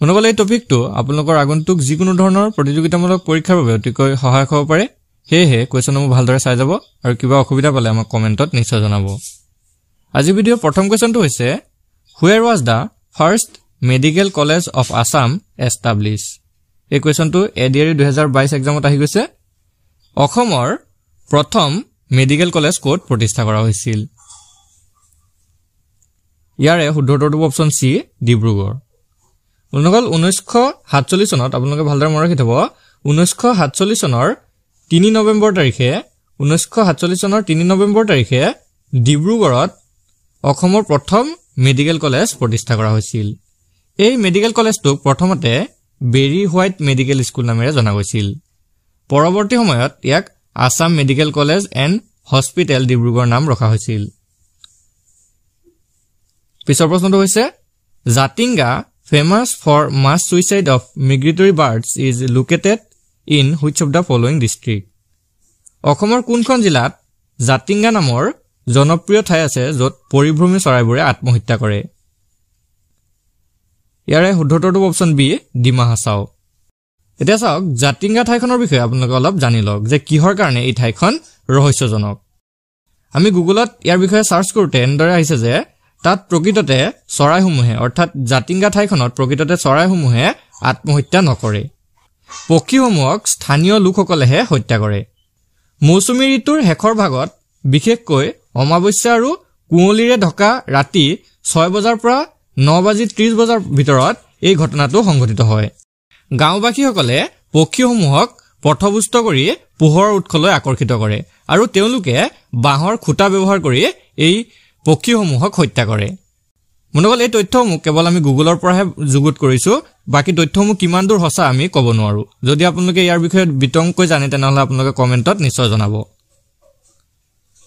বন্ধুসকল এই টপিকটো আপোনালোকৰ আগন্তুক যিকোনো ধৰণৰ প্ৰতিযোগিতামূলক পৰীক্ষাৰ বাবে অতিকৈ সহায়ক হ'ব পাৰে হেহে কোৱেশ্যনসমূহ ভালদৰে চাই যাব আৰু কিবা অসুবিধা পালে আমাক কমেন্টত নিশ্চয় জনাব আজি ভিডিঅ'ৰ প্ৰথম কোৱেশ্যনটো হৈছে Where was the first medical college of Assam established এই কোৱেশ্যনটো এডিআৰই 2022 এক্সামত আহি গৈছে অসমৰ প্ৰথম মেডিকেল কলেজ কোড প্ৰতিষ্ঠা কৰা হৈছিল ইয়াৰে শুদ্ধ উত্তৰটো অপচন সি ডিব্ৰুগড় বন্ধুসকল 1947 চনত আপোনালোকে ভালদৰে মনত ৰাখিব 1947 চনৰ 3 নৱেম্বৰ তাৰিখে 1947 চনৰ 3 নৱেম্বৰ তাৰিখে ডিব্ৰুগড়ত অসমৰ প্ৰথম মেডিকেল কলেজ প্ৰতিষ্ঠা কৰা হৈছিল এই মেডিকেল কলেজটো প্ৰথমতে বেৰি হোৱাইট মেডিকেল স্কুল নামেৰে জনা গৈছিল পৰৱৰ্তী সময়ত ইয়াক Assam medical college and hospital Dibrugarh নাম ৰখা হৈছিল পিছৰ প্ৰশ্নটো হৈছে Jatinga famous for mass suicide of migratory birds is located in which of the following district অসমৰ কোনখন জিলাত জাতিংগা নামৰ জনপ্ৰিয় ঠাই আছে য'ত পৰিভ্ৰমী চৰাইবোৰে আত্মহত্যা কৰে ইয়াৰে শুদ্ধ উত্তৰটো অপচন বি ডিমা হাছাও এতিয়া চাওক জাতিংগা ঠাইখনৰ বিষয়ে আপোনালোকে অলপ জানি লওক যে কিহৰ কাৰণে এই ঠাইখন ৰহস্যজনক আমি গুগলত ইয়াৰ বিষয়ে সাৰ্চ কৰোঁতে এনেদৰে আহিছে যে তাত প্ৰকৃততে চৰাইসমূহে অৰ্থাৎ জাতিংগা ঠাইখনত প্ৰকৃততে চৰাইসমূহে আত্মহত্যা নকৰে পক্ষীসমূহক স্থানীয় লোকসকলেহে হত্যা কৰে মৌচুমী ঋতুৰ শেষৰ ভাগত বিশেষকৈ অমাৱস্যা আৰু কুঁৱলীৰে ঢকা ৰাতি 6 বজাৰ পৰা 9:30 বজাৰ ভিতৰত এই ঘটনাটো সংঘটিত হয় গাঁওবাসীসকলে পক্ষীসমূহক পথভুষ্ট কৰি পোহৰৰ উৎসলৈ আকৰ্ষিত কৰে আৰু তেওঁলোকে বাঁহৰ খুঁটা ব্যৱহাৰ কৰি এই পক্ষীসমূহক হত্যা কৰে বন্ধুসকল এই তথ্যসমূহ কেৱল আমি গুগলৰ পৰাহে যুগুত কৰিছো বাকি তথ্যসমূহ কিমান দূৰ সঁচা আমি ক'ব নোৱাৰো যদি আপোনালোকে ইয়াৰ বিষয়ে বিতংকৈ জানে তেনেহলে আপোনালোকে কমেন্টত নিশ্চয় জনাব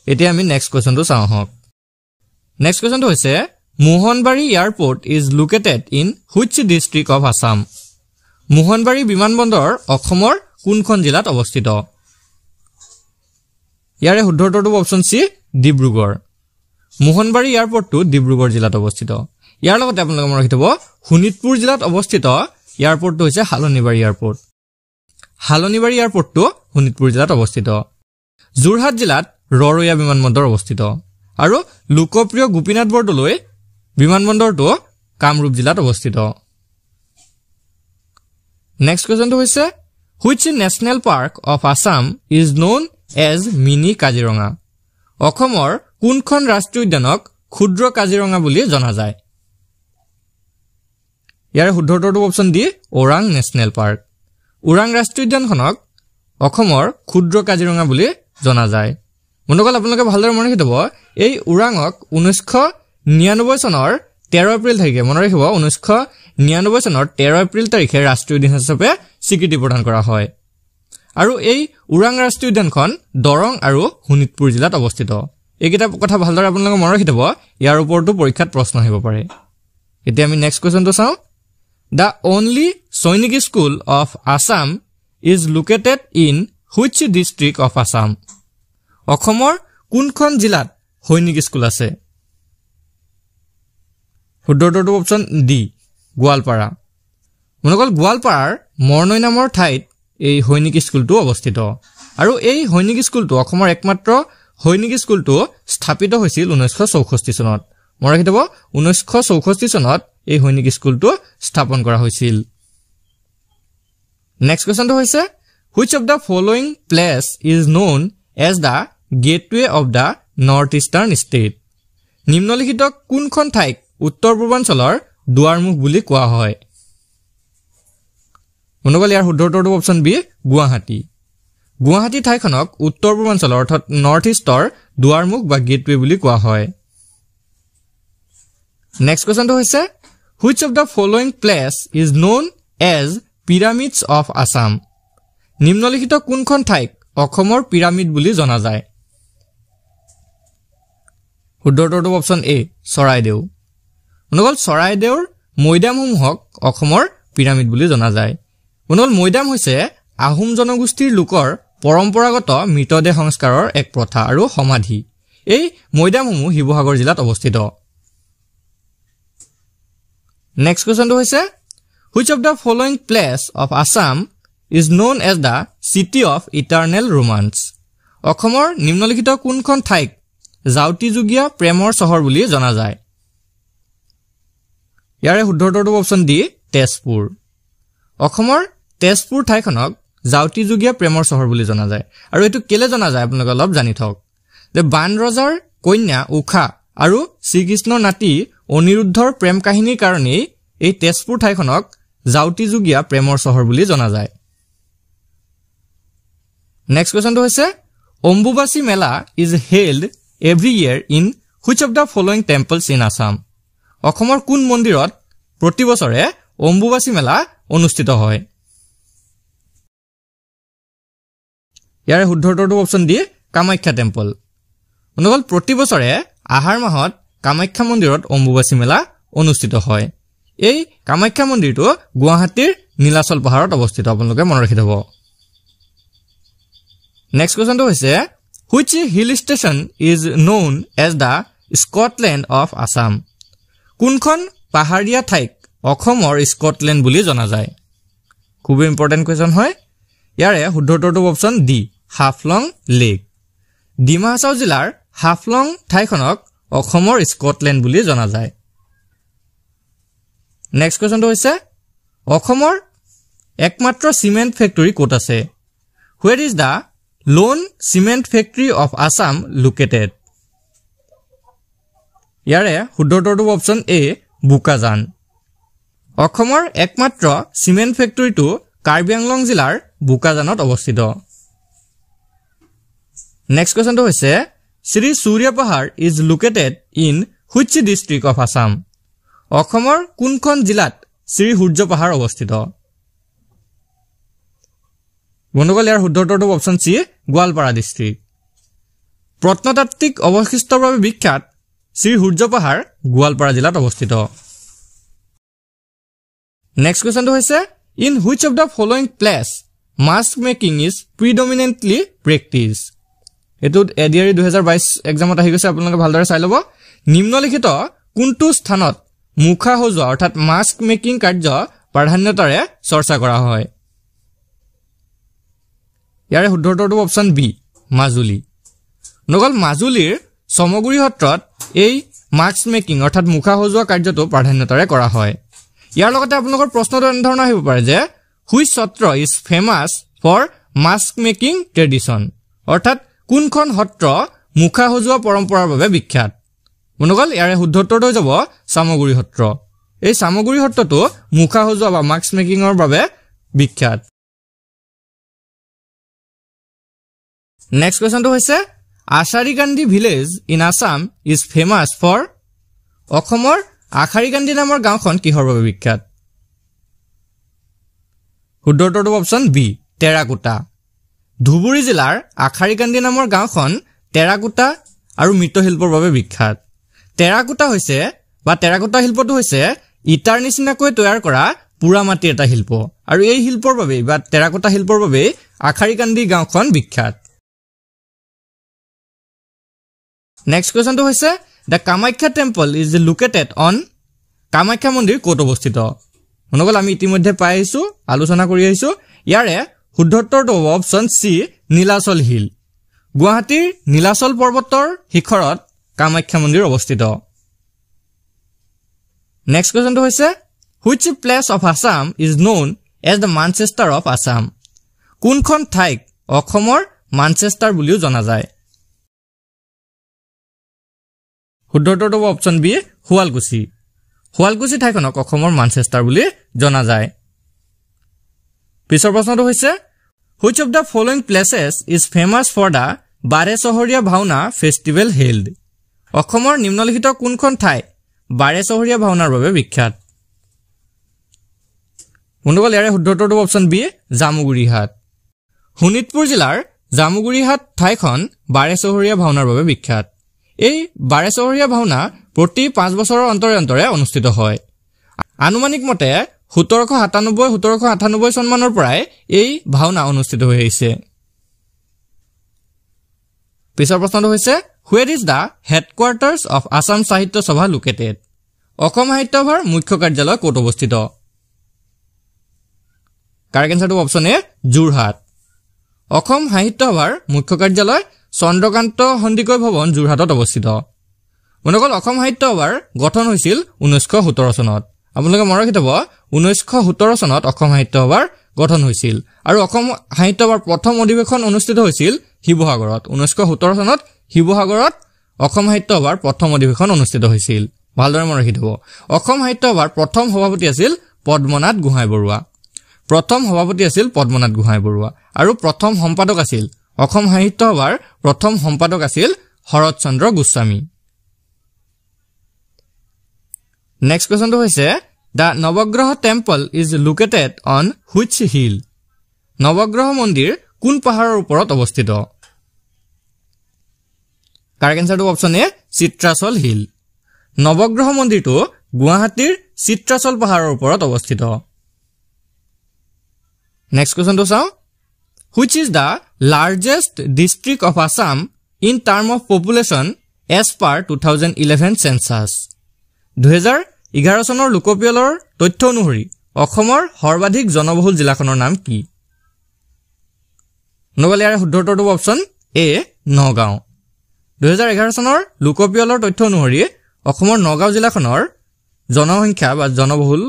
এতিয়া আমি নেক্সট কোৱেশ্যনটো চাওঁ হওক নেক্সট কোৱেশ্যনটো হৈছে Mohanbari airport is located in which district of Assam Mohanbari বিমানবন্দৰ অসমৰ কোনখন জিলাত অৱস্থিত ইয়াৰে শুদ্ধ উত্তৰটো অপচন সি ডিব্ৰুগড় মোহনবাৰী এয়াৰপোৰ্টটো ডিব্ৰুগড় জিলাত অৱস্থিত ইয়াৰ লগতে আপোনালোকে মনত ৰাখিব শোণিতপুৰ জিলাত অৱস্থিত এয়াৰপোৰ্টটো হৈছে হালনিবাৰী এয়াৰপোৰ্ট হালনিবাৰী এয়াৰপোৰ্টটো শোণিতপুৰ জিলাত অৱস্থিত যোৰহাট জিলাত ৰৰৈয়া বিমানবন্দৰ অৱস্থিত আৰু লোকপ্ৰিয় গোপীনাথ বৰদলৈ বিমানবন্দৰটো কামৰূপ জিলাত অৱস্থিত নেক্সট কোৱেশ্যনটো হৈছে which national park of Assam is known as mini Kaziranga অসমৰ কোনখন ৰাষ্ট্ৰীয় উদ্যানক ক্ষুদ্ৰ কাজিৰঙা বুলি জনা যায় ইয়াৰ শুদ্ধ উত্তৰটো option D Orang national park Orang ৰাষ্ট্ৰীয় উদ্যানখনক অসমৰ ক্ষুদ্ৰ কাজিৰঙা বুলি জনা যায় বন্ধুসকল আপোনালোকে ভালদৰে মনত ৰাখিব এই ওৰাঙক 1999 চনৰ 13 এপ্ৰিল তাৰিখে মনত ৰাখিব 1999 চনৰ 13 এপ্ৰিল তাৰিখে ৰাষ্ট্ৰীয় উদ্যান হিচাপে স্বীকৃতি প্ৰদান কৰা হয় আৰু এই ওৰাং ৰাষ্ট্ৰীয় উদ্যানখন দৰং আৰু শোণিতপুৰ জিলাত অৱস্থিত এইকেইটা কথা ভালদৰে আপোনালোকে মনত ৰাখিব ইয়াৰ ওপৰতো পৰীক্ষাত প্ৰশ্ন আহিব পাৰে এতিয়া আমি নেক্সট কোৱেশ্যনটো চাওঁ দ্য অনলি সৈনিক school of Assam is located in which district of Assam অসমৰ কোনখন জিলাত সৈনিক স্কুল আছে শুদ্ধ উত্তৰটো অপচন ডি গোৱালপাৰা বন্ধুসকল গোৱালপাৰাৰ মৰনৈ নামৰ ঠাইত এই সৈনিক স্কুলটো অৱস্থিত আৰু এই সৈনিক স্কুলটো অসমৰ একমাত্ৰ সৈনিক স্কুলটো স্থাপিত হৈছিল 1964 চনত মনত ৰাখিব 1964 চনত এই সৈনিক স্কুলটো স্থাপন কৰা হৈছিল নেক্সট কোৱেশ্যনটো হৈছে which of the following place is known as the gateway of the north eastern state নিম্নলিখিত কোনখন ঠাইক উত্তৰ পূৰ্বাঞ্চলৰ দুৱাৰমুখ বুলি কোৱা হয় বন্ধুসকল ইয়াৰ শুদ্ধ উত্তৰটো অপচন বি গুৱাহাটী গুৱাহাটী ঠাইখনক উত্তৰ পূৰ্বাঞ্চলৰ অৰ্থাৎ নৰ্থ ইষ্টৰ দুৱাৰমুখ বা গেটৱে বুলি কোৱা হয় নেক্সট কোৱেশ্যনটো হৈছে which of the following place is known as pyramids of Assam নিম্নলিখিত কোনখন ঠাইক অসমৰ পিৰামিড বুলি জনা যায় শুদ্ধ উত্তৰটো অপচন এ চৰাইদেউ বন্ধুসকল চৰাইদেউৰ মৈদামসমূহক অসমৰ পিৰামিড বুলি জনা যায় বন্ধুসকল মৈদাম হৈছে আহোম জনগোষ্ঠীৰ লোকৰ পৰম্পৰাগত মৃতদেহ সংস্কাৰৰ এক প্ৰথা আৰু সমাধি এই মৈদামসমূহ শিৱসাগৰ জিলাত অৱস্থিত নেক্সট কোৱেশ্যনটো হৈছে Which of the following place of Assam is known as the city of eternal romance? অসমৰ নিম্নলিখিত কোনখন ঠাইক জাউতিযুগীয়া প্ৰেমৰ চহৰ বুলি জনা যায়? ইয়াৰে শুদ্ধ উত্তৰটো অপচন ডি তেজপুৰ। অসমৰ তেজপুৰ ঠাইখনক জাউতিযুগীয়া প্ৰেমৰ চহৰ বুলি জনা যায়। আৰু এইটো কেলে জনা যায় আপোনালোকে অলপ জানি থওক যে বান ৰজাৰ কন্যা উষা আৰু শ্ৰীকৃষ্ণৰ নাতি অনিৰুদ্ধৰ প্ৰেম কাহিনীৰ কাৰণেই এই তেজপুৰ ঠাইখনক জাউতিযুগীয়া প্ৰেমৰ চহৰ বুলি জনা যায়। নেক্সট কোৱেশ্চনটো হৈছে Ambubachi Mela is held every year in which of the following temples in Assam? অসমৰ কোন মন্দিৰত প্ৰতি বছৰে অম্বুবাচী মেলা অনুষ্ঠিত হয়? ইয়াৰে শুদ্ধ উত্তৰটো অপচন ডি কামাখ্যা টেম্পল। অনুকল প্ৰতি বছৰে আহাৰ মাহত কামাখ্যা মন্দিৰত অম্বুবাচী মেলা অনুষ্ঠিত হয়। এই কামাখ্যা মন্দিৰটো গুৱাহাটীৰ নীলাচল পাহাৰত অৱস্থিত, আপোনালোকে মনত ৰাখি থব। নেক্সট কোৱেশ্চনটো হৈছে which hill station is known as the Scotland of Assam? কোনখন পাহাৰীয়া ঠাইক অসমৰ স্কটলেণ্ড বুলি জনা যায়? খুবেই ইম্পৰ্টেণ্ট কুৱেশ্যন হয়। ইয়াৰে শুদ্ধ উত্তৰটো option D Haflong lake. Dima Hasao জিলাৰ হাফলং ঠাইখনক অসমৰ স্কটলেণ্ড বুলি জনা যায়। নেক্সট কুৱেশ্যনটো হৈছে অসমৰ একমাত্ৰ চিমেণ্ট ফেক্টৰী ক'ত আছে? Where is the loan cement factory of Assam located? ইয়াৰে শুদ্ধ উত্তৰটো অপচন এ বোকাজান। অসমৰ একমাত্ৰ চিমেণ্ট ফেক্টৰীটো কাৰ্বি আংলং জিলাৰ বোকাজানত অৱস্থিত। নেক্সট কুৱেশ্যনটো হৈছে শ্ৰী সূৰ্য পাহাৰ is located in which district of Assam? অসমৰ কোনখন জিলাত শ্ৰী সূৰ্য পাহাৰ অৱস্থিত? বন্ধুসকল ইয়াৰ শুদ্ধ উত্তৰটো অপচন চি গোৱালপাৰা ডিষ্ট্ৰিক্ট। প্ৰত্নতাত্ত্বিক অৱশিষ্টৰ বাবে বিখ্যাত শ্ৰী সূৰ্য পাহাৰ গোৱালপাৰা জিলাত অৱস্থিত। নেক্সট কুৱেশ্যনটো হৈছে in which of the following place mask making is predominantly practice? এইটোত এডিআৰই 2022 এক্সামত আহি গৈছে, আপোনালোকে ভালদৰে চাই ল'ব। নিম্নলিখিত কোনটো স্থানত মুখা সজোৱা অৰ্থাৎ মাস্ক মেকিং কাৰ্য প্ৰাধান্যতাৰে চৰ্চা কৰা হয়? ইয়াৰে শুদ্ধ উত্তৰটো অপচন বি মাজুলী। নগল মাজুলীৰ চমগুৰি সত্ৰত এই মাস্ক মেকিং অৰ্থাৎ মুখা সজোৱা কাৰ্যটো প্ৰাধান্যতাৰে কৰা হয়। ইয়াৰ লগতে আপোনালোকৰ প্ৰশ্নটো এনেধৰণৰ আহিব পাৰে যে which sattra is famous for mask making tradition? অৰ্থাৎ কোনখন সত্ৰ মুখা সজোৱা পৰম্পৰাৰ বাবে বিখ্যাত? বন্ধুসকল ইয়াৰে শুদ্ধ উত্তৰটো হৈ যাব চামগুৰি সত্ৰ। এই চামগুৰি সত্ৰটো মুখা সজোৱা বা মাস্ক মেকিঙৰ বাবে বিখ্যাত। নেক্সট কুৱেশ্যনটো হৈছে Asharikandi village in Assam is famous for? অসমৰ আশাৰীকান্দি নামৰ গাঁওখন কিহৰ বাবে বিখ্যাত? শুদ্ধ উত্তৰটো অপচন বি টেৰাকোটা। ধুবুৰী জিলাৰ আশাৰীকান্দি নামৰ গাঁওখন টেৰাকোটা আৰু মৃৎশিল্পৰ বাবে বিখ্যাত। টেৰাকোটা হৈছে বা টেৰাকোটা শিল্পটো হৈছে ইটাৰ নিচিনাকৈ তৈয়াৰ কৰা পুৰা মাটিৰ এটা শিল্প, আৰু এই শিল্পৰ বাবে বা টেৰাকোটা শিল্পৰ বাবে আশাৰীকান্দি গাঁওখন বিখ্যাত। নেক্সট কুৱেশ্যনটো হৈছে the Kamakhya temple is located on? Kamakhya মন্দিৰ ক'ত অৱস্থিত? বন্ধুসকল আমি ইতিমধ্যে পাই আহিছোঁ, আলোচনা কৰি আহিছোঁ। ইয়াৰে শুদ্ধ উত্তৰটো হ'ব অপচন চি নীলাচল হিল। গুৱাহাটীৰ নীলাচল পৰ্বতৰ শিখৰত কামাখ্যা মন্দিৰ অৱস্থিত। নেক্সট কুৱেশ্যনটো হৈছে which place of Assam is known as the Manchester of Assam? কোনখন ঠাইক অসমৰ মানচেষ্টাৰ বুলিও জনা যায়? শুদ্ধ উত্তৰটো হ'ব অপচন বি শুৱালকুছি। শুৱালকুছি ঠাইখনক অসমৰ মানচেষ্টাৰ বুলি জনা যায়। পিছৰ প্ৰশ্নটো হৈছে which of the following places is famous for the Bare Sahariya Bhaona festival held? অসমৰ নিম্নলিখিত কোনখন ঠাই বাৰে চহৰীয়া ভাওনাৰ বাবে বিখ্যাত? বন্ধুসকল ইয়াৰে শুদ্ধ উত্তৰটো অপচন বি জামুগুৰিহাট। শোণিতপুৰ জিলাৰ জামুগুৰিহাট ঠাইখন বাৰে চহৰীয়া ভাওনাৰ বাবে বিখ্যাত। এই বাৰে চহৰীয়া ভাওনা প্ৰতি 5 বছৰৰ অন্তৰে অন্তৰে অনুষ্ঠিত হয়। আনুমানিক মতে 1797-1798 চনমানৰ পৰাই এই ভাওনা অনুষ্ঠিত হৈ আহিছে। পিছৰ প্ৰশ্নটো হৈছে where is the headquarters of Assam সাহিত্য সভা লোকেটেড? অসম সাহিত্য সভাৰ মুখ্য কাৰ্যালয় ক'ত অৱস্থিত? কাৰেক্ট এনসাৰটো অপচন এ যোৰহাট অসম সাহিত্য সভাৰ মুখ্য কাৰ্যালয় চন্দ্ৰকান্ত সন্দিকৈ ভৱন যোৰহাটত অৱস্থিত বন্ধুসকল অসম সাহিত্য সভাৰ গঠন হৈছিল 1917 চনত আপোনালোকে মনত ৰাখিব 1917 চনত অসম সাহিত্য সভাৰ গঠন হৈছিল আৰু অসম সাহিত্য সভাৰ প্ৰথম অধিৱেশন অনুষ্ঠিত হৈছিল শিৱসাগৰত 1917 চনত শিৱসাগৰত অসম সাহিত্য সভাৰ প্ৰথম অধিৱেশন অনুষ্ঠিত হৈছিল ভালদৰে মনত ৰাখিব অসম সাহিত্য সভাৰ প্ৰথম সভাপতি আছিল পদ্মনাথ গোহাঁই বৰুৱা আৰু প্ৰথম সম্পাদক আছিল অসম সাহিত্য সভাৰ প্ৰথম সম্পাদক আছিল শৰৎ চন্দ্ৰ গোস্বামী নেক্সট কোৱেশ্চনটো হৈছে The Navagraha temple is located on which hill? নৱগ্ৰহ মন্দিৰ কোন পাহাৰৰ ওপৰত অৱস্থিত? কাৰেক্ট এনসাৰটো অপচন এ চিত্ৰাচল হিল। নৱগ্ৰহ মন্দিৰটো গুৱাহাটীৰ চিত্ৰাচল পাহাৰৰ ওপৰত অৱস্থিত। নেক্সট কোৱেশ্চনটো চাওঁ Which is the largest district of Assam in term of population as per 2011 census? 2011 চনৰ লোকপিয়লৰ তথ্য অনুসৰি অসমৰ সৰ্বাধিক জনবহুল জিলাখনৰ নাম কি? নগলিয়াৰ শুদ্ধ উত্তৰটো অপচন এ নগাঁও। 2011 চনৰ লোকপিয়লৰ তথ্য অনুসৰি অসমৰ নগাঁও জিলাখনৰ জনসংখ্যা বা জনবহুল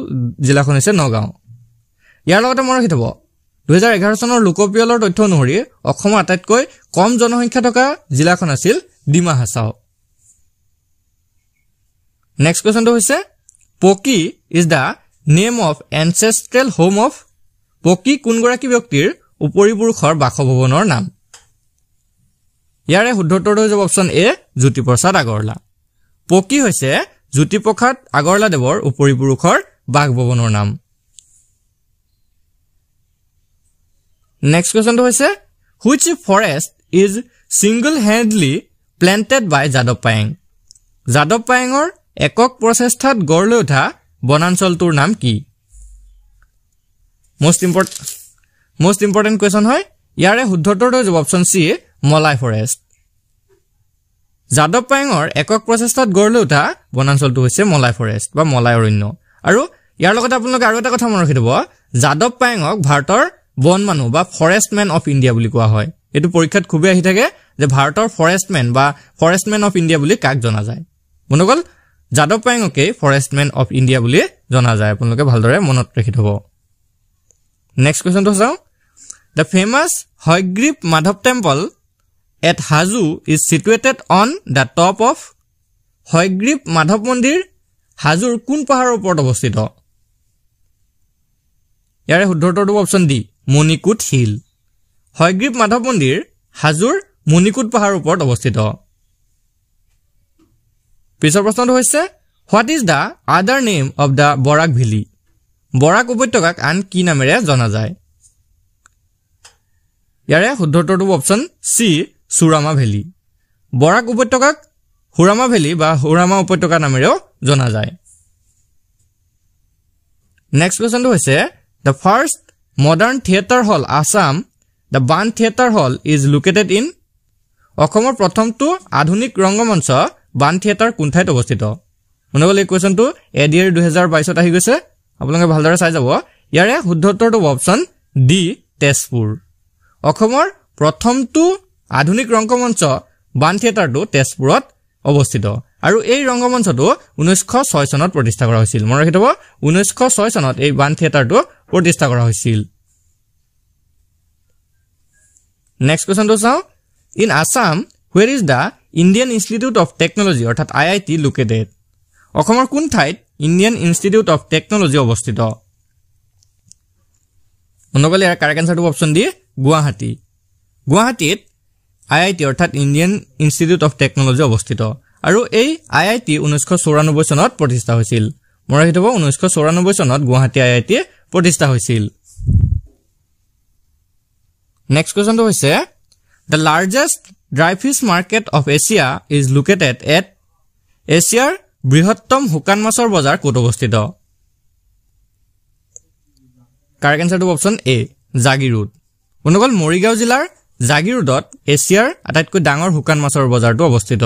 জিলাখন হৈছে নগাঁও। ইয়াৰ লগতে মনত ৰাখিব 2011 চনৰ লোকপিয়লৰ তথ্য অনুসৰি অসমৰ আটাইতকৈ কম জনসংখ্যা থকা জিলাখন আছিল ডিমা হাছাও। নেক্সট কোৱেশ্চনটো হৈছে পকি is the name of ancestral home of পকি কোনগৰাকী ব্যক্তিৰ উপৰিপুৰুষৰ বাসভৱনৰ নাম? ইয়াৰে শুদ্ধ উত্তৰটো হৈছে অপচন এ জ্যোতিপ্ৰসাদ আগৰৱালা। পকি হৈছে জ্যোতিপ্ৰসাদ আগৰৱালা দেৱৰ উপৰিপুৰুষৰ বাসভৱনৰ নাম। নেক্সট কোৱেশ্চনটো হৈছে which forest is single handedly planted by Yadav Payeng? Yadav পায়েঙৰ একক প্ৰচেষ্টাত গঢ় লৈ উঠা বনাঞ্চলটোৰ নাম কি? most important question হয়। ইয়াৰে শুদ্ধ উত্তৰটো হৈছে অপচন সি মলাই ফৰেষ্ট। যাদৱ পায়েঙৰ একক প্ৰচেষ্টাত গঢ় লৈ উঠা বনাঞ্চলটো হৈছে মলাই ফৰেষ্ট বা মলাই অৰণ্য। আৰু ইয়াৰ লগতে আপোনালোকে আৰু এটা কথা মনত ৰাখিব যাদৱ পায়েঙক ভাৰতৰ বন মানুহ বা ফৰেষ্টমেন অফ ইণ্ডিয়া বুলি কোৱা হয়। এইটো পৰীক্ষাত খুবেই আহি থাকে যে ভাৰতৰ ফৰেষ্টমেন অফ ইণ্ডিয়া বুলি কাক জনা যায়? বন্ধুসকল যাদৱ পায়েঙকে ফৰেষ্টমেন অফ ইণ্ডিয়া বুলি জনা যায়। আপোনালোকে ভালদৰে মনত ৰাখি থব। নেক্সট কোৱেশ্চনটো চাওঁ The famous Haygrip Madhav temple at Hazu is situated on the top of Haygrip Madhav মন্দিৰ হাজুৰ কোন পাহাৰৰ ওপৰত অৱস্থিত? ইয়াৰে শুদ্ধ উত্তৰটো option D Manikut hill. Hayagriva Madhava মন্দিৰ হাজুৰ মণিকুট পাহাৰৰ ওপৰত অৱস্থিত। পিছৰ প্ৰশ্নটো হৈছে What is the other name of the Barak Valley? বৰাক উপত্যকাক আন কি নামেৰে জনা যায়? ইয়াৰে শুদ্ধ উত্তৰটো অপচন সি সুৰামা ভেলী। বৰাক উপত্যকাক সুৰামা ভেলী বা সুৰামা উপত্যকা নামেৰেও জনা যায়। নেক্সট কোৱেশ্চনটো হৈছে The first modern theater hall Assam, the Ban Theater Hall is located in অসমৰ প্ৰথমটো আধুনিক ৰংগমঞ্চ বান থিয়েটাৰ কোন ঠাইত অৱস্থিত? মনগল এই কোৱেশ্চনটো এডিআৰ 2022ত আহি গৈছে। আপোনালোকে ভালদৰে চাই যাব। ইয়াৰে শুদ্ধ উত্তৰটো অপচন ডি তেজপুৰ। অসমৰ প্ৰথমটো আধুনিক ৰংগমঞ্চ বান থিয়েটাৰটো তেজপুৰত অৱস্থিত আৰু এই ৰংগমঞ্চটো 1906 চনত প্ৰতিষ্ঠা কৰা হৈছিল। মনত ৰাখিব 1906 চনত এই বান থিয়েটাৰটো প্ৰতিষ্ঠা কৰা হৈছিল। নেক্সট কোৱেশ্চনটো চাওঁ in Assam where is the Indian Institute of Technology অৰ্থাৎ IIT located? অসমৰ কোন ঠাইত ইণ্ডিয়ান ইনষ্টিটিউট অফ টেকনলজি অৱস্থিত? মনগল ইয়াৰ কাৰেক্ট আনসাৰটো অপচন ডি গুৱাহাটী। গুৱাহাটীত IIT অৰ্থাৎ ইণ্ডিয়ান ইনষ্টিটিউট অফ টেকনলজি অৱস্থিত আৰু এই IIT 1994 চনত প্ৰতিষ্ঠা হৈছিল। মনত ৰাখিব 1994 চনত গুৱাহাটী IIT প্ৰতিষ্ঠা হৈছিল। নেক্সট কোৱেশ্চনটো হৈছে The largest dry fish market of Asia is located at এছিয়াৰ বৃহত্তম শুকান মাছৰ বজাৰ ক'ত অৱস্থিত? কাৰেক্ট আনসাৰটো অপচন এ জাগিৰোড। বন্ধুসকল মৰিগাঁও জিলাৰ জাগিৰোডত এছিয়াৰ আটাইতকৈ ডাঙৰ শুকান মাছৰ বজাৰটো অৱস্থিত।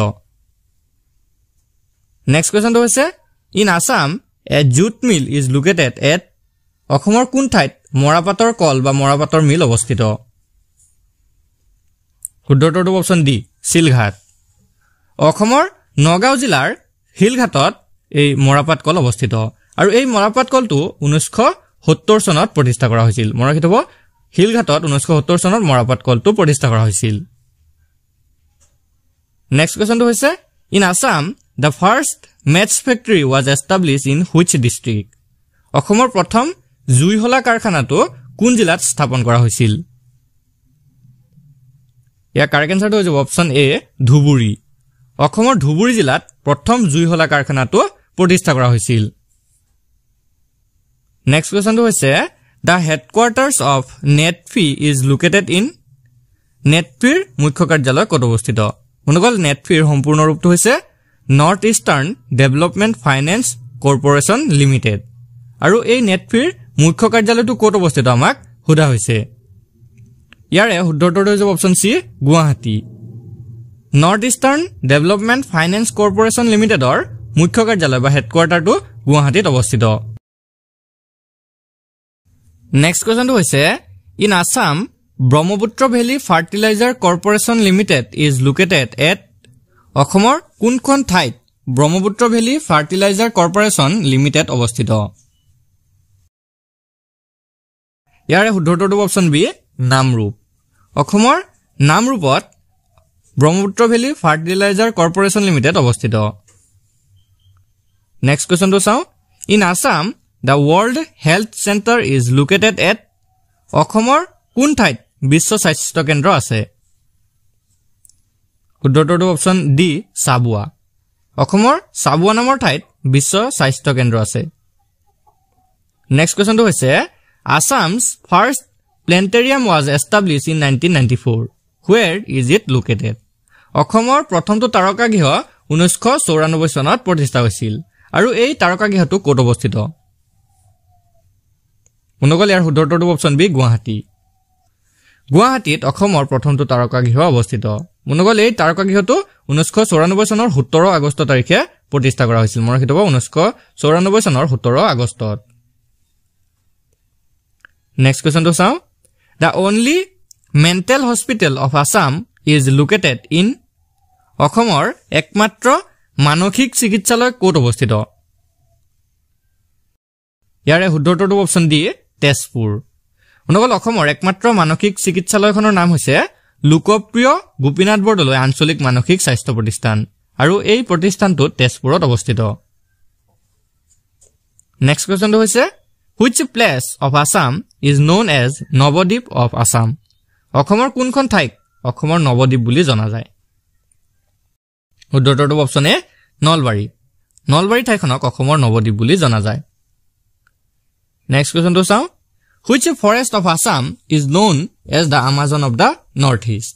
নেক্সট কোৱেশ্চনটো হৈছে in Assam a jute mill is located at অসমৰ কোন ঠাইত মৰাপাটৰ কল বা মৰাপাটৰ মিল অৱস্থিত শুদ্ধটো অপচন ডি শিলঘাট অসমৰ নগাঁও জিলাৰ শিলঘাটত এই মৰাপাট কল অৱস্থিত আৰু এই মৰাপাট কলটো 1970 চনত প্ৰতিষ্ঠা কৰা হৈছিল মনত ৰাখিব শিলঘাটত 1970 চনত মৰাপাট কলটো প্ৰতিষ্ঠা কৰা হৈছিল নেক্সট কোৱেশ্চনটো হৈছে in Assam the first match factory was established in which district অসমৰ প্ৰথম জুইহলা কাৰখানাটো কোন জিলাত স্থাপন কৰা হৈছিল ইয়াৰ কাৰেক্ট আনসাৰটো হৈছে অপচন এ ধুবুৰী অসমৰ ধুবুৰী জিলাত প্ৰথম জুইহলা কাৰখানাটো প্ৰতিষ্ঠা কৰা হৈছিল নেক্সট কোৱেশ্চনটো হৈছে the headquarters of netfi is located in netfir মুখ্য কাৰ্যালয় ক'ত অৱস্থিত মনগল netfir সম্পূৰ্ণ ৰূপটো হৈছে north eastern development finance corporation limited আৰু এই netfir মুখ্য কাৰ্যালয়টো ক'ত অৱস্থিত আমাক সোধা হৈছে ইয়াৰে শুদ্ধটো হৈছে option C Guwahati north eastern development finance corporation লিমিটেডৰ মুখ্য কাৰ্যালয় বা হেডকোৱাৰ্টাৰটো গুৱাহাটীত অৱস্থিত নেক্সট কোৱেশ্চনটো হৈছে in Assam Brahmaputra valley fertiliser corporation limited is located at অসমৰ কোনখন ঠাইত Brahmaputra valley fertiliser corporation limited অৱস্থিত ইয়াৰে শুদ্ধটো অপচন বি নামৰূপ অসমৰ নামৰূপত Brahmaputra valley fertiliser corporation limited অৱস্থিত নেক্সট কোৱেশ্চনটো চাওঁ in Assam the world health center is located at অসমৰ কোন ঠাইত বিশ্ব স্বাস্থ্য কেন্দ্ৰ আছে শুদ্ধটো অপচন ডি সাবুৱা অসমৰ সাবুৱা নামৰ ঠাইত বিশ্ব স্বাস্থ্য কেন্দ্ৰ আছে নেক্সট কোৱেশ্চনটো হৈছে Assam's first planetarium was established in 1994 where is it located অসমৰ প্ৰথমটো তাৰকাগৃহ 1994 চনত প্ৰতিষ্ঠা হৈছিল আৰু এই তাৰকাগৃহটো ক'ত অৱস্থিত মনগল ইয়াৰ শুদ্ধটো অপচন বি গুৱাহাটী গুৱাহাটীত অসমৰ প্ৰথমটো তাৰকাগৃহ অৱস্থিত মনগল এই তাৰকাগৃহটো 1994 চনৰ 17 আগষ্ট তাৰিখে প্ৰতিষ্ঠা কৰা হৈছিল মনত ৰাখিব 1994 চনৰ 17 আগষ্টত নেক্সট কোৱেশ্চনটো চাওঁ the only mental hospital of Assam is located in অসমৰ একমাত্ৰ মানসিক চিকিৎসালয় ক'ত অৱস্থিত ইয়াৰে শুদ্ধটো অপচন ডি তেজপুৰ মনগল অসমৰ একমাত্ৰ মানসিক চিকিৎসালয়খনৰ নাম হৈছে লোকপ্ৰিয় গোপীনাথ বৰদলৈ আঞ্চলিক মানসিক স্বাস্থ্য প্ৰতিষ্ঠান আৰু এই প্ৰতিষ্ঠানটো তেজপুৰত অৱস্থিত নেক্সট কোৱেশ্চনটো হৈছে which place of Assam is known as Nabadwip of Assam অসমৰ কোনখন ঠাইক অসমৰ নৱদ্বীপ বুলি জনা যায় শুদ্ধটো অপচন এ নলবাৰী ঠাইখনক অসমৰ নৱদ্বীপ বুলি জনা যায় নেক্সট কোৱেশ্চনটো চাওঁ which forest of Assam is known as the Amazon of the Northeast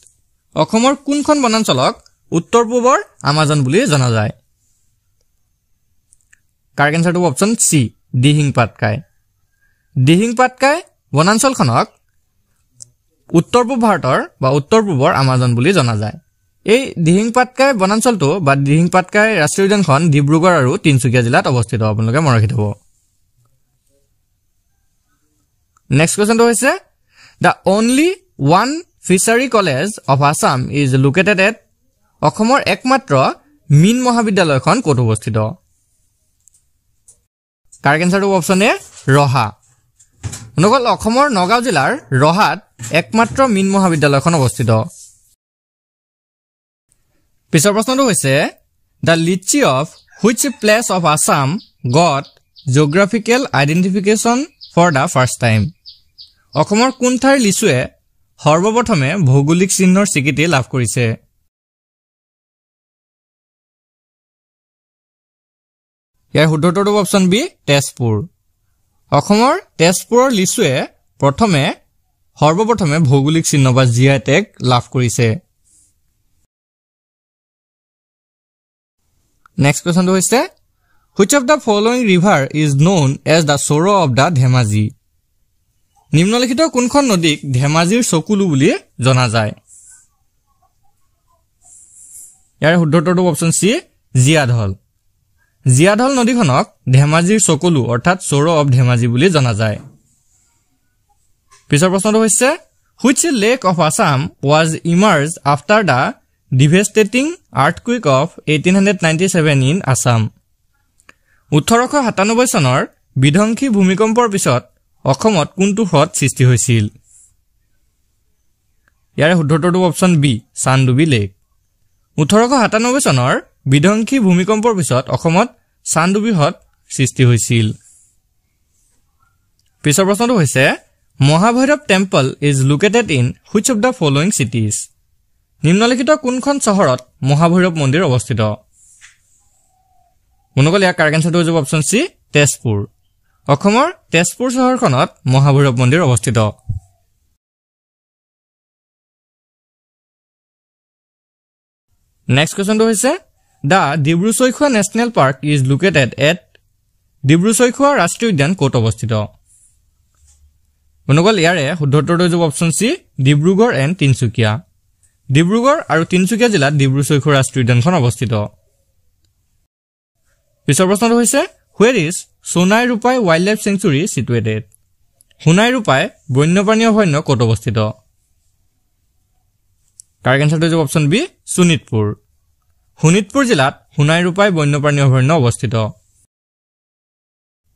অসমৰ কোনখন বনাঞ্চলক উত্তৰ পূবৰ আমাজন বুলি জনা যায় কাৰেক্ট আনসাৰটো অপচন সি দিহিং পাটকাই বনাঞ্চলখনক উত্তৰ পূব ভাৰতৰ বা উত্তৰ পূবৰ আমাজন বুলি জনা যায় এই দিহিং পাটকাই বনাঞ্চলটো বা দিহিং পাটকাই ৰাষ্ট্ৰীয় উদ্যানখন ডিব্ৰুগড় আৰু তিনচুকীয়া জিলাত অৱস্থিত আপোনালোকে মনত ৰাখি থব নেক্সট কোৱেশ্চনটো হৈছে the only one fishery college of Assam is located at অসমৰ একমাত্ৰ মীন মহাবিদ্যালয়খন ক'ত অৱস্থিত কাৰেক্ট আনসাৰটো অপচন এ ৰহা নগল অসমৰ নগাঁও জিলাৰ ৰহাত একমাত্ৰ মীন মহাবিদ্যালয়খন অৱস্থিত পিছৰ প্ৰশ্নটো হৈছে the lychee of which place of Assam got geographical identification for the first time অসমৰ কোন ঠাইৰ লিচুৱে সৰ্বপ্ৰথমে ভৌগোলিক চিহ্নৰ স্বীকৃতি লাভ কৰিছে ইয়াৰ শুদ্ধটো অপচন বি তেজপুৰ অসমৰ তেজপুৰৰ লিচুৱে সৰ্বপ্ৰথমে ভৌগোলিক চিহ্ন বা জিআই টেগ লাভ কৰিছে নেক্সট কোৱেশ্চনটো হৈছে which of the following river is known as the sorrow of the Dhemaji নিম্নলিখিত কোনখন নদীক ধেমাজিৰ চকুলু বুলি জনা যায় ইয়াৰ শুদ্ধটো অপচন সি জিয়াধল নদীখনক ধেমাজিৰ চকুলু অৰ্থাৎ sorrow of Dhemaji বুলি জনা যায় পিছৰ প্ৰশ্নটো হৈছে which lake of Assam was emerged after the devastating earthquake of 1897 in Assam 1897 চনৰ বিধ্বংসী ভূমিকম্পৰ পিছত অসমত কোনটো হ্ৰদ সৃষ্টি হৈছিল ইয়াৰে শুদ্ধটো অপচন বি চান্দুবি লেক 1897 চনৰ বিধ্বংসী ভূমিকম্পৰ পিছত অসমত চান্দুবি হ্ৰদ সৃষ্টি হৈছিল পিছৰ প্ৰশ্নটো হৈছে Mahabhairav temple is located in which of the following cities নিম্নলিখিত কোনখন চহৰত মহাভৈৰৱ মন্দিৰ অৱস্থিত মনকল ইয়াৰ কাৰেক্ট আনসাৰটো হ'ব অপচন সি তেজপুৰ অসমৰ তেজপুৰ চহৰখনত মহাভৈৰৱ মন্দিৰ অৱস্থিত নেক্সট কোৱেশ্চনটো হৈছে the Dibru Saikhowa national park is located at Dibru Saikhowa ৰাষ্ট্ৰীয় উদ্যান ক'ত অৱস্থিত মনকল ইয়াৰে শুদ্ধটো হ'ব option C Dibrugarh and Tinsukia Dibrugarh আৰু তিনচুকীয়া জিলাত ডিব্ৰু-চৈখোৱা ৰাষ্ট্ৰীয় উদ্যানখন অৱস্থিত পিছৰ প্ৰশ্নটো হৈছে where is Sonai Rupai wildlife sanctuary situated Sonai Rupai বন্যপ্ৰাণী অভয়াৰণ্য ক'ত অৱস্থিত কাৰেক্ট আনসাৰটো হ'ব অপচন বি শোণিতপুৰ জিলাত সোনাই ৰূপাই বন্যপ্ৰাণী অভয়াৰণ্য অৱস্থিত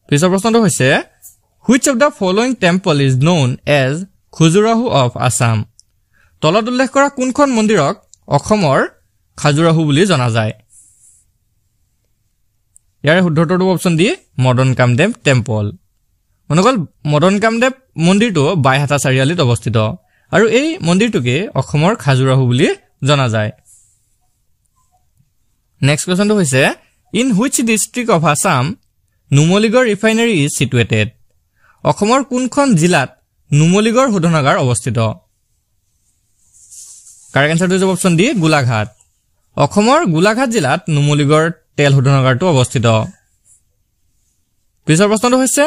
পিছৰ প্ৰশ্নটো হৈছে which of the following temple is known as Khajuraho of Assam তলত উল্লেখ কৰা কোনখন মন্দিৰক অসমৰ খাজুৰাহু বুলি জনা যায় ইয়াৰে শুদ্ধটো option D Madan Kamdev temple মনকল মদন কামদেৱ মন্দিৰটো বাইহাটা চাৰিআলিত অৱস্থিত আৰু এই মন্দিৰটোকে অসমৰ খাজুৰাহু বুলি জনা যায় নেক্সট কোৱেশ্চনটো হৈছে in which district of Assam Numaligarh refinery is situated অসমৰ কোনখন জিলাত নুমলীগড় শোধনাগাৰ অৱস্থিত কাৰেক্ট আনসাৰটো হ'ব অপচন ডি গোলাঘাট অসমৰ গোলাঘাট জিলাত নুমলীগড় তেল শোধনাগাৰটো অৱস্থিত পিছৰ প্ৰশ্নটো হৈছে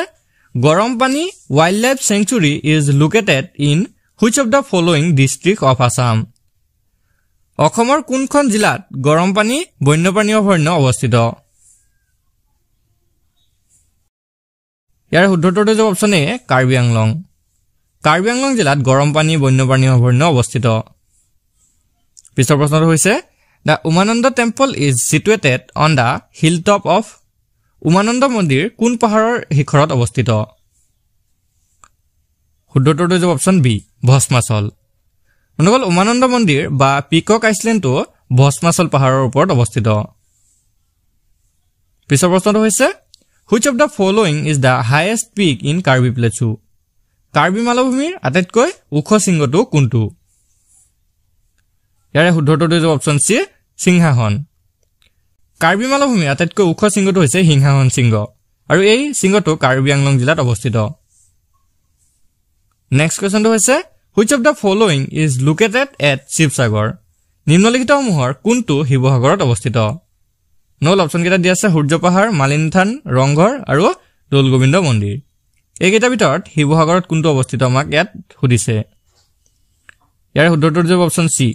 গৰমপানী wild life century is located in which of the following district of Assam অসমৰ কোনখন জিলাত গৰমপানী বন্যপ্ৰাণী অভয়াৰণ্য অৱস্থিত ইয়াৰ শুদ্ধটো হ'ব অপচন এ কাৰ্বি আংলং জিলাত গৰমপানী বন্যপ্ৰাণী অভয়াৰণ্য অৱস্থিত পিছৰ প্ৰশ্নটো হৈছে The Umananda temple is situated on the hilltop of Umananda মন্দিৰ কোন পাহাৰৰ শিখৰত অৱস্থিত শুদ্ধটো হ'ব অপচন বি ভস্মাচল মনকল উমানন্দ মন্দিৰ বা পিকক আইছলেণ্ডটো ভস্মাচল পাহাৰৰ ওপৰত অৱস্থিত পিছৰ প্ৰশ্নটো হৈছে which of the following is the highest peak in Karbi Plateau Karbi মালভূমিৰ আটাইতকৈ ওখ শৃংগটো কোনটো ইয়াৰে শুদ্ধটো হ'ব অপচন সি সিংহাসন কাৰ্বি মালভূমিৰ আটাইতকৈ ওখ শৃংগটো হৈছে সিংহাসন শৃংগ আৰু এই শৃংগটো কাৰ্বি আংলং জিলাত অৱস্থিত নেক্সট কোৱেশ্চনটো হৈছে which of the following is located at Sivasagar নিম্নলিখিতসমূহৰ কোনটো শিৱসাগৰত অৱস্থিত নল অপচন কেইটা দিয়া আছে সূৰ্য পাহাৰ মালিনী থান ৰংঘৰ আৰু দৌল গোবিন্দ মন্দিৰ এইকেইটাৰ ভিতৰত শিৱসাগৰত কোনটো অৱস্থিত আমাক ইয়াত সুধিছে ইয়াৰ শুদ্ধটো হ'ব অপচন সি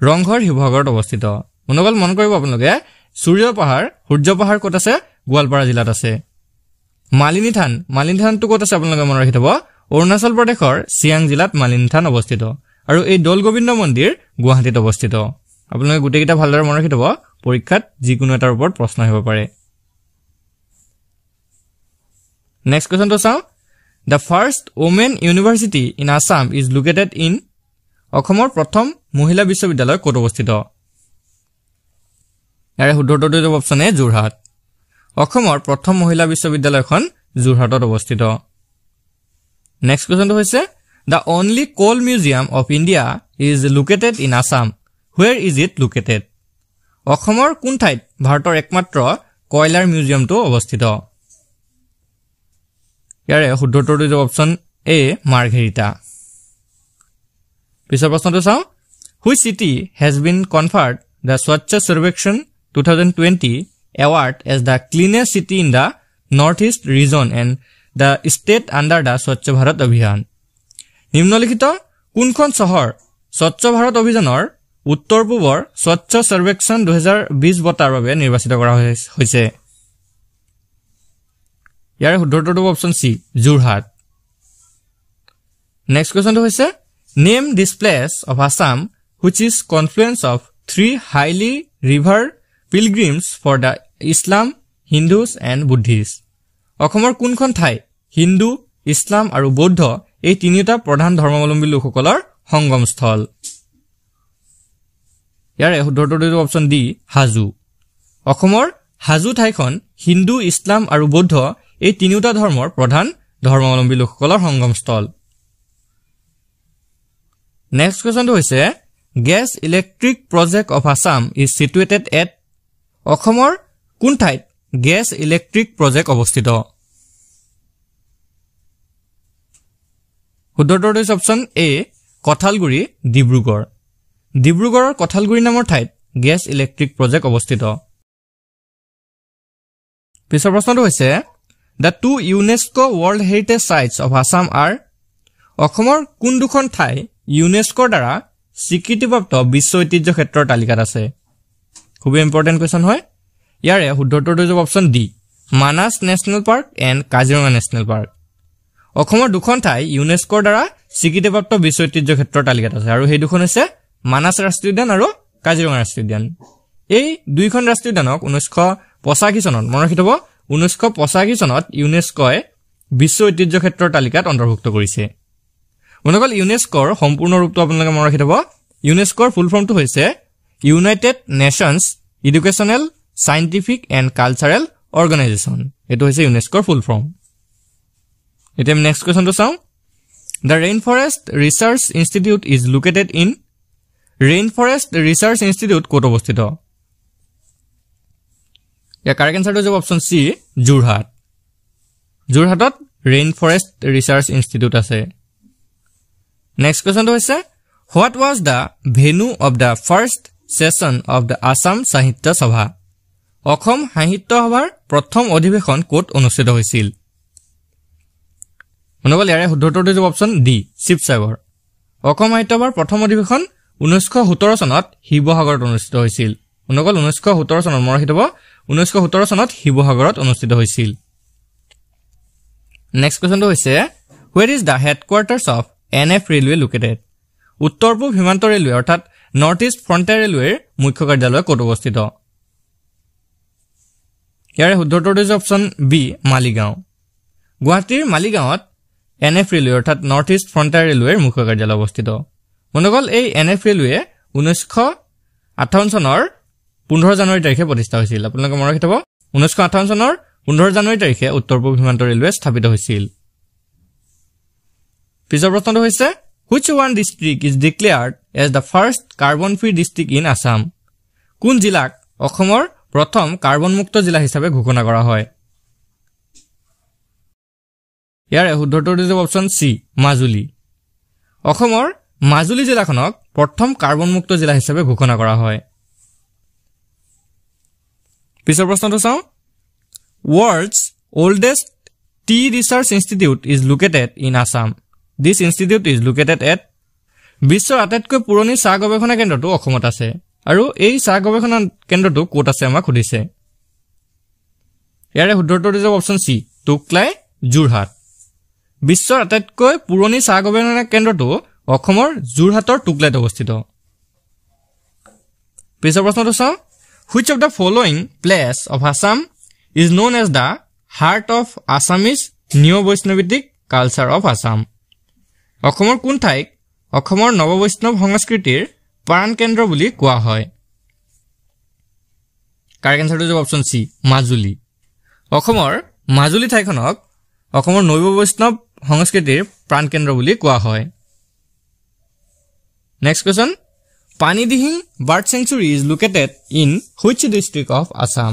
ৰংঘৰ শিৱসাগৰত অৱস্থিত মনকল মন কৰিব আপোনালোকে সূৰ্য পাহাৰ ক'ত আছে গোৱালপাৰা জিলাত আছে মালিনী থানটো ক'ত আছে আপোনালোকে মনত ৰাখি থব অৰুণাচল প্ৰদেশৰ চিয়াং জিলাত মালিনী থান অৱস্থিত আৰু এই দৌল গোবিন্দ মন্দিৰ গুৱাহাটীত অৱস্থিত আপোনালোকে গোটেইকেইটা ভালদৰে মনত ৰাখি থব পৰীক্ষাত যিকোনো এটাৰ ওপৰত প্ৰশ্ন আহিব পাৰে নেক্সট কোৱেশ্চনটো চাওঁ The first women university in Assam is located in অসমৰ প্ৰথম মহিলা বিশ্ববিদ্যালয় ক'ত অৱস্থিত ইয়াৰে শুদ্ধটো হ'ব অপচন এ যোৰহাট অসমৰ প্ৰথম মহিলা বিশ্ববিদ্যালয়খন যোৰহাটত অৱস্থিত নেক্সট কোৱেশ্চনটো হৈছে The only coal museum of India is located in Assam where is it located অসমৰ কোন ঠাইত ভাৰতৰ একমাত্ৰ কয়লাৰ মিউজিয়ামটো অৱস্থিত ইয়াৰে শুদ্ধটো হ'ব অপচন এ মাৰ্ঘেৰিটা পিছৰ প্ৰশ্নটো চাওঁ which city has been conferred the Swachh Sarvekshan 2020 award as the cleanest city in the northeast region and the state under the Swachh Bharat Abhiyan নিম্নলিখিত কোনখন চহৰ স্বচ্ছ ভাৰত অভিযানৰ উত্তৰ পূবৰ স্বচ্ছ সৰ্বেক্ষণ 2020 বঁটাৰ বাবে নিৰ্বাচিত কৰা হৈছে ইয়াৰ শুদ্ধটো হ'ব অপচন সি যোৰহাট নেক্সট কোৱেশ্চনটো হৈছে name this place of Assam which is confluence of three highly revered pilgrims for the Islam, Hindus and Buddhists. অসমৰ কোনখন ঠাই হিন্দু ইছলাম আৰু বৌদ্ধ এই তিনিটা প্ৰধান ধৰ্মাৱলম্বী লোকসকলৰ সংগমস্থল ইয়াৰে শুদ্ধটো অপচন ডি হাজু অসমৰ হাজু ঠাইখন হিন্দু ইছলাম আৰু বৌদ্ধ এই তিনিটা ধৰ্মৰ প্ৰধান ধৰ্মাৱলম্বী লোকসকলৰ সংগমস্থল নেক্সট কোৱেশ্চনটো হৈছে gas electric project of Assam is situated at অসমৰ কোন ঠাইত gas electric project অৱস্থিত শুদ্ধটো হৈছে অপচন এ কঠালগুৰি ডিব্ৰুগড়ৰ কঠালগুৰি নামৰ ঠাইত gas electric project অৱস্থিত পিছৰ প্ৰশ্নটো হৈছে the two UNESCO World Heritage Sites of Assam are অসমৰ কোন দুখন ঠাই ইউনেস্কোৰ দ্বাৰা স্বীকৃতিপ্ৰাপ্ত বিশ্ব ঐতিহ্য ক্ষেত্ৰৰ তালিকাত আছে খুব ইম্পৰ্টেন্ট কোৱেশ্চন হয় ইয়াৰে শুদ্ধটো হৈছে option D Manas national park and Kaziranga national park অসমৰ দুখন ঠাই ইউনেস্কোৰ দ্বাৰা স্বীকৃতিপ্ৰাপ্ত বিশ্ব ঐতিহ্য ক্ষেত্ৰৰ তালিকাত আছে আৰু সেই দুখন হৈছে মানাস ৰাষ্ট্ৰীয় উদ্যান আৰু কাজিৰঙা ৰাষ্ট্ৰীয় উদ্যান এই দুইখন ৰাষ্ট্ৰীয় উদ্যানক 1985 চনত মনত ৰাখিব 1985 চনত ইউনেস্কোয়ে বিশ্ব ঐতিহ্য ক্ষেত্ৰৰ তালিকাত অন্তৰ্ভুক্ত কৰিছে মনগল ইউনেস্কোৰ সম্পূৰ্ণ ৰূপটো আপোনালোকে মনত ৰাখি থব ইউনেস্কোৰ ফুল ফৰ্মটো হৈছে United Nations educational scientific and cultural organisation এটো হৈছে ইউনেস্কোৰ ফুল ফৰ্ম এতিয়া নেক্সট কোৱেশ্চনটো চাও the rainforest research institute is located in rainforest research institute ক'ত অৱস্থিত ইয়াৰ কাৰেক্ট এনসাৰটো হ'ব অপচন সি যোৰহাটত ৰেইন ফৰেষ্ট ৰিচাৰ্চ ইনষ্টিটিউট আছে Next question is what was the venue of the first session of the Assam Sahitya Sabha? Assam সাহিত্য সভাৰ প্ৰথম অধিৱেশন ক'ত অনুষ্ঠিত হৈছিল? মনগল ইয়াৰে শুদ্ধটো অপচন ডি শিৱসাগৰ অসম সাহিত্য সভাৰ প্ৰথম অধিৱেশন 1917 চনত শিৱসাগৰত অনুষ্ঠিত হৈছিল মনগল 1917 চনত মনত ৰাখিব 1917 চনত শিৱসাগৰত অনুষ্ঠিত হৈছিল নেক্সট কোৱেশ্চনটো হৈছে where is the headquarters of NF Railway located উত্তৰ-পূব সীমান্ত ৰেলৱে অৰ্থাৎ নৰ্থ ইষ্ট ফ্ৰণ্টিয়াৰ ৰেলৱেৰ মুখ্য কাৰ্যালয় ক'ত অৱস্থিত ইয়াৰে শুদ্ধটো হৈছে অপচন বি মালিগাঁও গুৱাহাটীৰ মালিগাঁৱত NF ৰেলৱে অৰ্থাৎ নৰ্থ ইষ্ট ফ্ৰণ্টিয়াৰ ৰেলৱেৰ মুখ্য কাৰ্যালয় অৱস্থিত মনগল এই NF ৰেলৱে 1958 চনৰ 15 জানুৱাৰী তাৰিখে প্ৰতিষ্ঠা হৈছিল আপোনালোকে মনত ৰাখিব 1958 চনৰ 15 জানুৱাৰী তাৰিখে উত্তৰ-পূব সীমান্ত ৰেলৱে স্থাপিত হৈছিল পিছৰ প্ৰশ্নটো হৈছে which one district is declared as the first carbon free district in Assam কোন জিলাক অসমৰ প্ৰথম কাৰ্বন মুক্ত জিলা হিচাপে ঘোষণা কৰা হয় ইয়াৰ শুদ্ধটো হৈছে অপচন সি মাজুলী অসমৰ মাজুলী জিলাখনক প্ৰথম কাৰ্বন মুক্ত জিলা হিচাপে ঘোষণা কৰা হয় পিছৰ প্ৰশ্নটো চাও world's oldest tea research institute is located in Assam This institute is located at বিশ্বৰ আটাইতকৈ পুৰণি চাহ গৱেষণা কেন্দ্ৰটো অসমত আছে আৰু এই চাহ গৱেষণা কেন্দ্ৰটো ক'ত আছে আমাক সুধিছে ইয়াৰে শুদ্ধটো হৈছে অপচন সি টুকলাই যোৰহাট বিশ্বৰ আটাইতকৈ পুৰণি চাহ গৱেষণা কেন্দ্ৰটো অসমৰ যোৰহাটৰ টুকলাইত অৱস্থিত পিছৰ প্ৰশ্নটো চাও which of the following place of Assam is known as the heart of Assamese neo-Vaishnavitic culture of Assam অসমৰ কোন ঠাইক অসমৰ নৱবৈষ্ণৱ সংস্কৃতিৰ প্ৰাণ কেন্দ্ৰ বুলি কোৱা হয় কাৰেক্ট এনসাৰটো হ'ব অপচন সি মাজুলী অসমৰ মাজুলী ঠাইখনক অসমৰ নৱবৈষ্ণৱ সংস্কৃতিৰ প্ৰাণ কেন্দ্ৰ বুলি কোৱা হয় next question Panidihing bird century is located in which district of Assam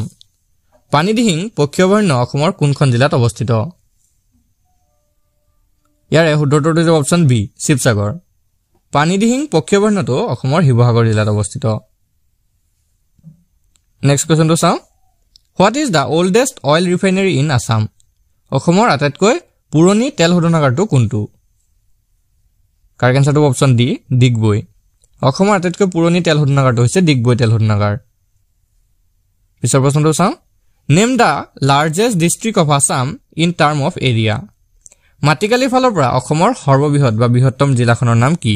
Panidihing পক্ষী অভয়াৰণ্য অসমৰ কোনখন জিলাত অৱস্থিত ইয়াৰে শুদ্ধটো হৈছে অপচন বি শিৱসাগৰ পানীদিহিং পক্ষী অভয়াৰণ্যটো অসমৰ শিৱসাগৰ জিলাত অৱস্থিত নেক্সট কোৱেশ্চনটো চাও what is the oldest oil refinery in Assam অসমৰ আটাইতকৈ পুৰণি তেল শোধনাগাৰটো কোনটো কাৰেক্ট এনসাৰটো অপচন ডি ডিগবৈ অসমৰ আটাইতকৈ পুৰণি তেল শোধনাগাৰটো হৈছে ডিগবৈ তেল শোধনাগাৰ পিছৰ প্ৰশ্নটো চাও name the largest district of Assam in term of area মাটিকালিৰ ফালৰ পৰা অসমৰ সৰ্ববৃহৎ বা বৃহত্তম জিলাখনৰ নাম কি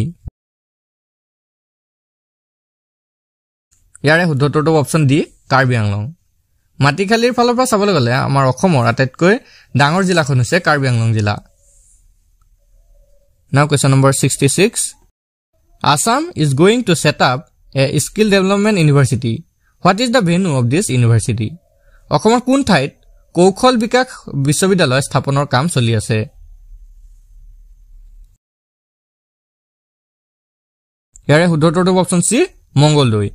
ইয়াৰে শুদ্ধ উত্তৰটো অপচন ডি কাৰ্বি আংলং মাটিকালিৰ ফালৰ পৰা চাবলৈ গ'লে আমাৰ অসমৰ আটাইতকৈ ডাঙৰ জিলাখন হৈছে কাৰ্বি আংলং জিলা Now question number 66 Assam is going to set up a skill development university What is the venue of this university অসমৰ কোন ঠাইত কৌশল বিকাশ বিশ্ববিদ্যালয় স্থাপনৰ কাম চলি আছে ইয়াৰে শুদ্ধ উত্তৰটো অপচন সি মংগলদৈ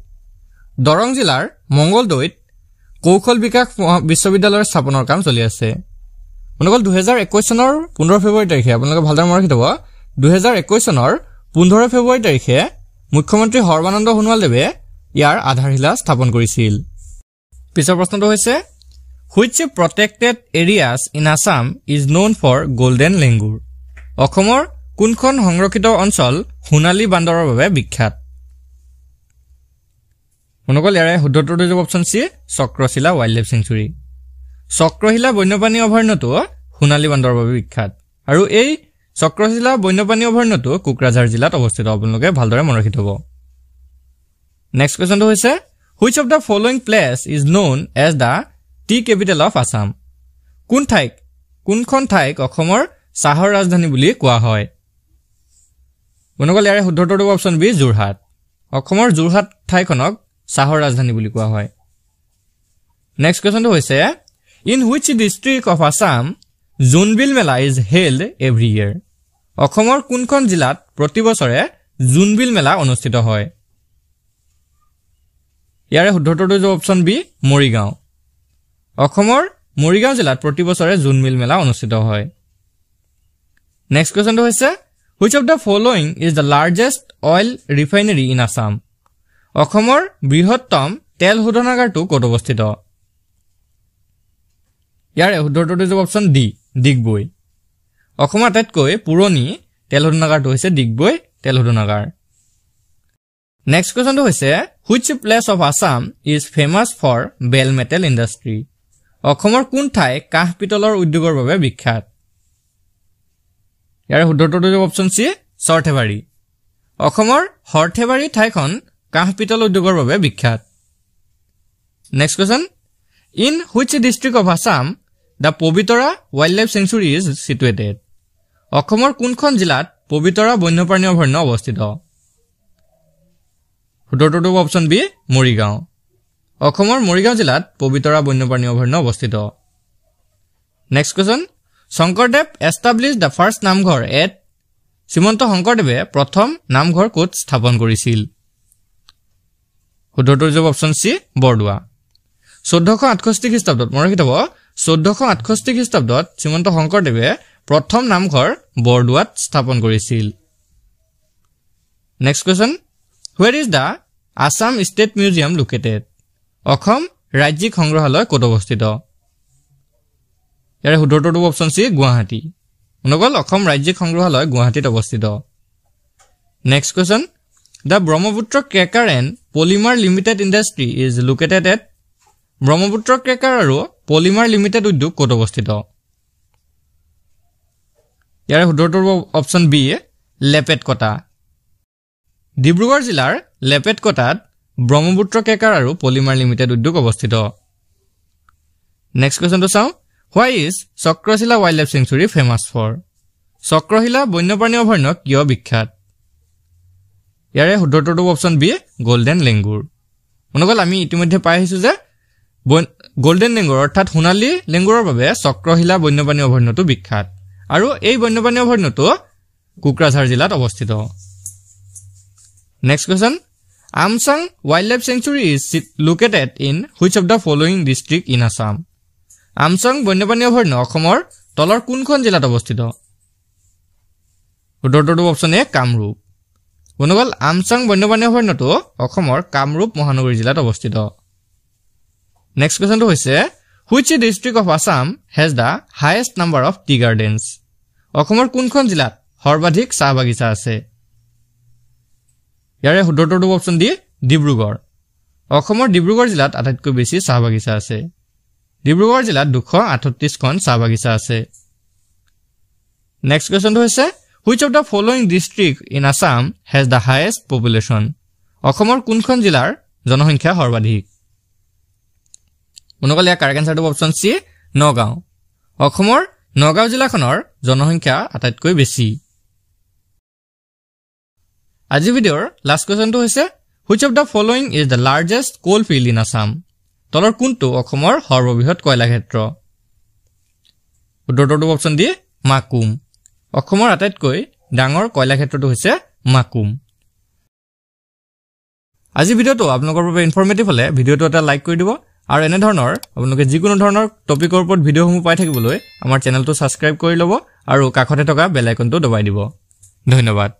দৰং জিলাৰ মংগলদৈত কৌশল বিকাশ বিশ্ববিদ্যালয়ৰ স্থাপনৰ কাম চলি আছে মনগল 2021 চনৰ 15 ফেব্ৰুৱাৰী তাৰিখে আপোনালোকে ভালদৰে মনত ৰাখিব 2021 চনৰ 15 ফেব্ৰুৱাৰী তাৰিখে মুখ্যমন্ত্ৰী সৰ্বানন্দ সোণোৱালদেৱে ইয়াৰ আধাৰশিলা স্থাপন কৰিছিল পিছৰ প্ৰশ্নটো হৈছে Which protected areas in Assam is known for golden langur অসমৰ কোনখন সংৰক্ষিত অঞ্চল সোণালী বান্দৰৰ বাবে বিখ্যাত মনগল ইয়াৰে শুদ্ধ উত্তৰটো অপচন সি চক্ৰশিলা ৱাইল্ড লাইফ সেঞ্চুৰী চক্ৰশিলা বন্যপ্ৰাণী অভয়াৰণ্যটো সোণালী বান্দৰৰ বাবে বিখ্যাত আৰু এই চক্ৰশিলা বন্যপ্ৰাণী অভয়াৰণ্যটো কোকৰাঝাৰ জিলাত অৱস্থিত আপোনালোকে ভালদৰে মনত ৰাখি থব নেক্সট কোৱেশ্চনটো হৈছে Which of the following place is known as the tea capital of Assam কোনখন ঠাইক অসমৰ চাহৰ ৰাজধানী বুলি কোৱা হয় মনগল ইয়াৰে শুদ্ধ উত্তৰটো অপচন বি যোৰহাট অসমৰ যোৰহাট ঠাইখনক চাহৰ ৰাজধানী বুলি কোৱা হয় নেক্সট কোৱেশ্চনটো হৈছে In which district of Assam Jhunbil Mela is held every year অসমৰ কোনখন জিলাত প্ৰতি বছৰে জুনবিল মেলা অনুষ্ঠিত হয় ইয়াৰে শুদ্ধ উত্তৰটো অপচন বি মৰিগাঁও অসমৰ মৰিগাঁও জিলাত প্ৰতি বছৰে জুনবিল মেলা অনুষ্ঠিত হয় নেক্সট কোৱেশ্চনটো হৈছে Which of the following is the largest oil refinery in Assam অসমৰ বৃহত্তম তেল শোধনাগাৰটো ক'ত অৱস্থিত ইয়াৰে শুদ্ধ উত্তৰটো অপচন ডি ডিগবৈ অসমৰ আটাইতকৈ পুৰণি তেল শোধনাগাৰটো হৈছে ডিগবৈ তেল শোধনাগাৰ নেক্সট কোৱেশ্চনটো হৈছে Which place of Assam is famous for bell metal industry অসমৰ কোন ঠাই কাঁহ পিতলৰ উদ্যোগৰ বাবে বিখ্যাত ইয়াৰে শুদ্ধ উত্তৰটো অপচন সি সৰ্থেবাৰী অসমৰ সৰ্থেবাৰী ঠাইখন কাঁহ পিতল উদ্যোগৰ বাবে বিখ্যাত next question In which district of Assam the Povitra Wildlife Sanctuary is situated অসমৰ কোনখন জিলাত পবিতৰা বন্যপ্ৰাণী অভয়াৰণ্য অৱস্থিত শুদ্ধ উত্তৰটো অপচন বি মৰিগাঁও অসমৰ মৰিগাঁও জিলাত পবিতৰা বন্যপ্ৰাণী অভয়াৰণ্য অৱস্থিত next question Sankardev established the first namghar at Srimanta শংকৰদেৱে প্ৰথম নামঘৰ ক'ত স্থাপন কৰিছিল শুদ্ধ উত্তৰটো অপচন সি বৰদোৱা 1468 খ্ৰীষ্টাব্দত মনত ৰাখিব 1468 খ্ৰীষ্টাব্দত শ্ৰীমন্ত শংকৰদেৱে প্ৰথম নামঘৰ বৰদোৱাত স্থাপন কৰিছিল next question Where is the Assam State Museum located Assam ৰাজ্যিক সংগ্ৰহালয় ক'ত অৱস্থিত ইয়াৰে শুদ্ধ উত্তৰটো অপচন সি গুৱাহাটী মনগল অসম ৰাজ্যিক সংগ্ৰহালয় গুৱাহাটীত অৱস্থিত next question The Brahmaputra Cracker and Polymer Limited Industry is located at Brahmaputra cracker আৰু পলিমাৰ লিমিটেড উদ্যোগ ক'ত অৱস্থিত ইয়াৰে শুদ্ধ উত্তৰটো অপচন বি লেপেটকটা ডিব্ৰুগড় জিলাৰ লেপেটকটাত ব্ৰহ্মপুত্ৰ ক্ৰেকাৰ আৰু পলিমাৰ লিমিটেড উদ্যোগ অৱস্থিত নেক্সট কোৱেশ্চনটো চাওঁ Why is Chakrashila wild life sanctuary famous for Chakrashila বন্যপ্ৰাণী অভয়াৰণ্য কিয় বিখ্যাত ইয়াৰে শুদ্ধ উত্তৰটো অপচন বি গোল্ডেন লেংগুৰ মনগল আমি ইতিমধ্যে পাই আহিছো যে গোল্ডেন লেংগুৰ অৰ্থাৎ সোণালী লেংগুৰৰ বাবে চক্ৰশিলা বন্যপ্ৰাণী অভয়াৰণ্যটো বিখ্যাত আৰু এই বন্যপ্ৰাণী অভয়াৰণ্যটো কোকৰাঝাৰ জিলাত অৱস্থিত next question Amchang wild life sanctuary is located in which of the following district in Assam Amchang বন্যপ্ৰাণী অভয়াৰণ্য অসমৰ তলৰ কোনখন জিলাত অৱস্থিত উত্তৰটো অপচন এ কামৰূপ বনগল আমচাং বন্যপ্ৰাণী অভয়াৰণ্যটো অসমৰ কামৰূপ মহানগৰী জিলাত অৱস্থিত নেক্সট কোৱেশ্চনটো হৈছে Which district of Assam has the highest number of tea gardens অসমৰ কোনখন জিলাত সৰ্বাধিক চাহ বাগিচা আছে ইয়াৰে শুদ্ধ উত্তৰটো অপচন ডি ডিব্ৰুগড় অসমৰ ডিব্ৰুগড় জিলাত আটাইতকৈ বেছি চাহ বাগিচা আছে ডিব্ৰুগড় জিলাত 238খন চাহ বাগিচা আছে নেক্সট কোৱেশ্চনটো হৈছে which of the following district in Assam has the highest population অসমৰ কোনখন জিলাৰ জনসংখ্যা সৰ্বাধিক মনকল ইয়াৰ কাৰেক্ট আনসাৰটো অপচন সি নগাঁও অসমৰ নগাঁও জিলাখনৰ জনসংখ্যা আটাইতকৈ বেছি আজি ভিডিঅ'ৰ লাষ্ট কোৱেশ্চনটো হৈছে which of the following is the largest coal field in Assam তলৰ কোনটো অসমৰ সৰ্ববৃহৎ কয়লা ক্ষেত্ৰ উত্তৰটো অপচন ডি মাকুম অসমৰ আটাইতকৈ ডাঙৰ কয়লা ক্ষেত্ৰটো হৈছে মাকুম আজি ভিডিঅ'টো আপোনালোকৰ বাবে ইনফৰমেটিভ হলে ভিডিঅ'টো এটা লাইক কৰি দিব আৰু এনে ধৰণৰ আপোনালোকে যিকোনো ধৰণৰ টপিকৰ ওপৰত ভিডিঅ'সমূহ পাই থাকিবলৈ আমাৰ চেনেলটো সাবস্ক্ৰাইব কৰি ল'ব আৰু কাষতে থকা বেল আইকনটো দবাই দিব ধন্যবাদ